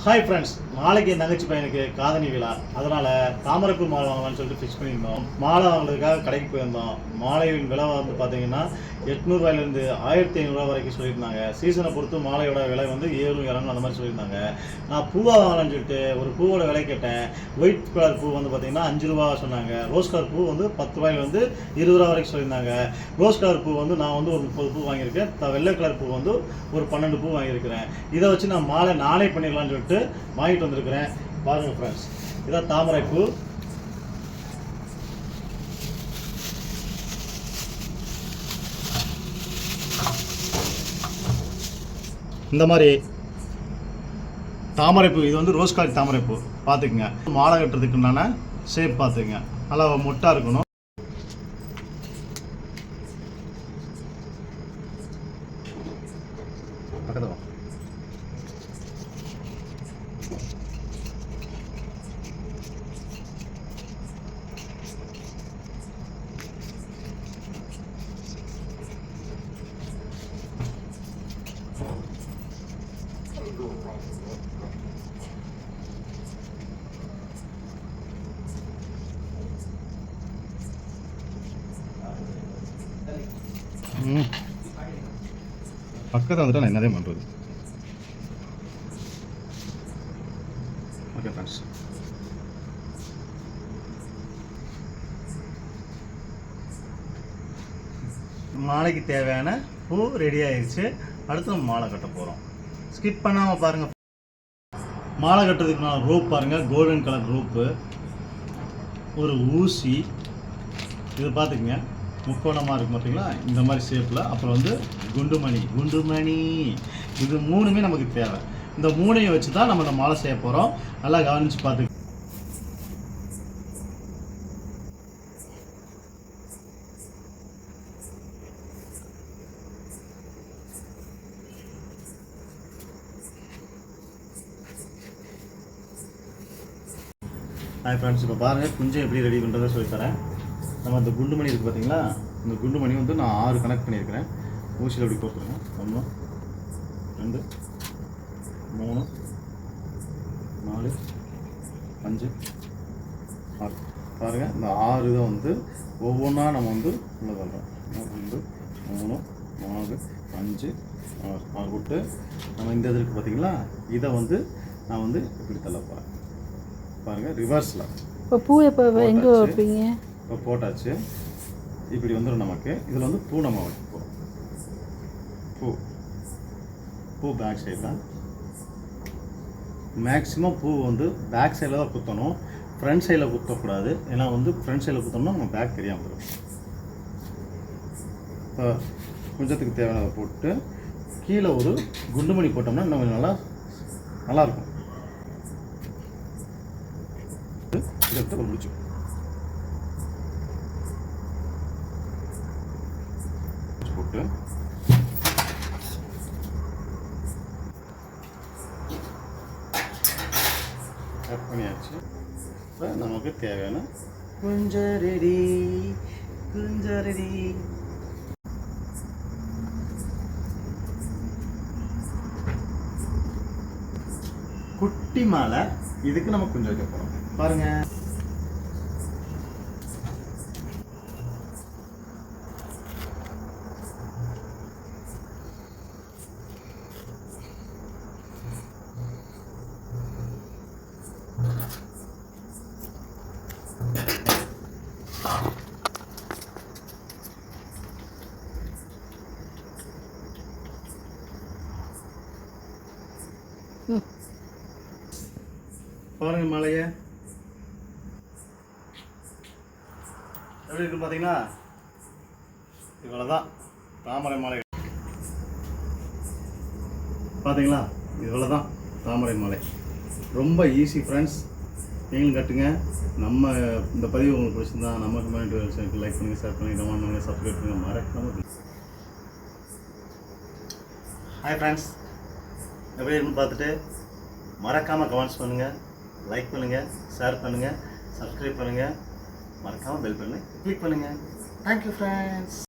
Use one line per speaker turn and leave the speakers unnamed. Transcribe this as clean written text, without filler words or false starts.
Hi friends, நாளைக்கு என் தங்கச்சி பையனுக்கு காதணி விழா. அதனால் தாமரைப்பூ மாலை வாங்கலாம்னு சொல்லிட்டு ஃபிக்ஸ் பண்ணியிருந்தோம். மாலை வாங்குறதுக்காக கடைக்கு போயிருந்தோம். மாலையின் விலை வந்து பார்த்தீங்கன்னா 800 1500 வரைக்கும் சொல்லியிருந்தாங்க. சீசனை பொறுத்து மாலையோட விலை வந்து 700 200 அந்த மாதிரி சொல்லியிருந்தாங்க. நான் பூவாக வாங்கலாம்னு சொல்லிட்டு ஒரு பூவோட விலை கேட்டேன். ஒயிட் கலர் பூ வந்து பார்த்தீங்கன்னா 5 ரூபா சொன்னாங்க. ரோஸ் கலர் பூ வந்து 10 ரூபாயிலேருந்து 20 ரூபா வரைக்கும் சொல்லியிருந்தாங்க. ரோஸ் கலர் பூ வந்து நான் வந்து ஒரு 30 பூ வாங்கியிருக்கேன். வெள்ளை கலர் பூ வந்து ஒரு 12 பூ வாங்கியிருக்கிறேன். இதை வச்சு நான் மாலை நானே பண்ணிடலாம்னு சொல்லிட்டு வாங்கிட்டு வந்திருக்கிறேன். பாருங்க ஃப்ரெண்ட்ஸ், இதான் தாமரை பூ. இந்த மாதிரி தாமரைப்பூ, இது வந்து ரோஸ் கலர் தாமரைப்பூ. பார்த்துக்குங்க, மாலை கட்டுறதுக்குண்டான ஷேப் பார்த்துக்குங்க, நல்லா மொட்டாக இருக்கணும். பக்கத்தில் பக்கத்தில் வந்துட்டு நான் என்னதே பண்ணுறது. ஓகே ஃப்ரெண்ட்ஸ், மாலைக்கு தேவையான பூ ரெடி ஆயிடுச்சு. அடுத்து நம்ம மாலை கட்ட போகிறோம். ஸ்கிப் பண்ணாமல் பாருங்கள். மாலை கட்டுறதுக்கு நான் ரோப் பாருங்கள், கோல்டன் கலர் ரோப்பு, ஒரு ஊசி, இது பார்த்துக்குங்க முக்கோணமாக இருக்கும் பார்த்தீங்களா, இந்த மாதிரி ஷேப்பில். அப்புறம் வந்து குண்டுமணி, இது மூணுமே நமக்கு தேவை. இந்த மூணையும் வச்சு தான் நம்ம இந்த மாலை செய்ய போகிறோம். நல்லா கவனித்து பார்த்து. ஹாய் ஃப்ரெண்ட்ஸ், இப்போ பாருங்கள் குஞ்சம் எப்படி ரெடி பண்ணுறதை சொல்லித்தரேன். நம்ம இந்த குண்டுமணி இருக்குது பார்த்தீங்களா, இந்த குண்டுமணி வந்து நான் 6 கனெக்ட் பண்ணியிருக்கிறேன். ஊசியில் எப்படி கோர்த்துருங்க. 1 2 3 4 5 6. பாருங்கள், இந்த 6 இதை வந்து ஒவ்வொன்றா நம்ம வந்து உள்ள பண்ணுறோம். 2 3 4 5 6 விட்டு நம்ம இந்த இது இருக்குது பார்த்தீங்களா, இதை வந்து நான் வந்து இப்படி தள்ள போகிறேன். பாருங்கள், ரிவர்ஸில்.
இப்போ பூ எப்போ எங்கே வைப்பீங்க?
இப்போ போட்டாச்சு. இப்படி வந்துடும் நமக்கு. இதில் வந்து பூ நம்ம வைக்க போகிறோம். பூ பேக் சைடு தான். மேக்ஸிமம் பூ வந்து பேக் சைடில் தான் குத்தணும், ஃப்ரண்ட் சைடில் குத்தக்கூடாது. ஏன்னா வந்து ஃப்ரண்ட் சைடில் குத்தோம்னா நம்ம பேக் தெரியாமல் வரும். இப்போ குஞ்சத்துக்கு தேவையானதை போட்டு கீழே ஒரு குண்டுமணி போட்டோம்னா இன்னும் கொஞ்சம் நல்லாயிருக்கும். இதை முடிச்சு போட்டு கட் பண்ணியாச்சு. இப்போ நமக்கு தேவையான குஞ்சம் ரெடி. குட்டி மாலை, இதுக்கு நம்ம குஞ்சம் வைக்க போகிறோம். பாருங்க, பாருங்க மாலையை எப்படி இருக்கு பார்த்தீங்களா. இவ்வளோதான் தாமரை மாலை. பார்த்தீங்களா, இவ்வளோதான் தாமரை மாலை. ரொம்ப ஈஸி ஃப்ரெண்ட்ஸ், நீங்களும் கட்டுங்க. நம்ம இந்த பதிவு உங்களுக்கு பிடிச்சிருந்தா நம்ம கம்யூனிட்டி லைக் பண்ணுங்கள், ஷேர் பண்ணுங்கள், கமெண்ட் பண்ணுங்கள், சப்ஸ்கிரைப் பண்ணுங்கள், மறக்காம. ஹாய் ஃப்ரெண்ட்ஸ், எப்படி இருக்குன்னு பார்த்துட்டு மறக்காமல் கமெண்ட்ஸ் பண்ணுங்கள், லைக் பண்ணுங்கள், ஷேர் பண்ணுங்கள், சப்ஸ்கிரைப் பண்ணுங்கள், மறக்காமல் பெல் பண்ணி கிளிக் பண்ணுங்கள். Thank you friends.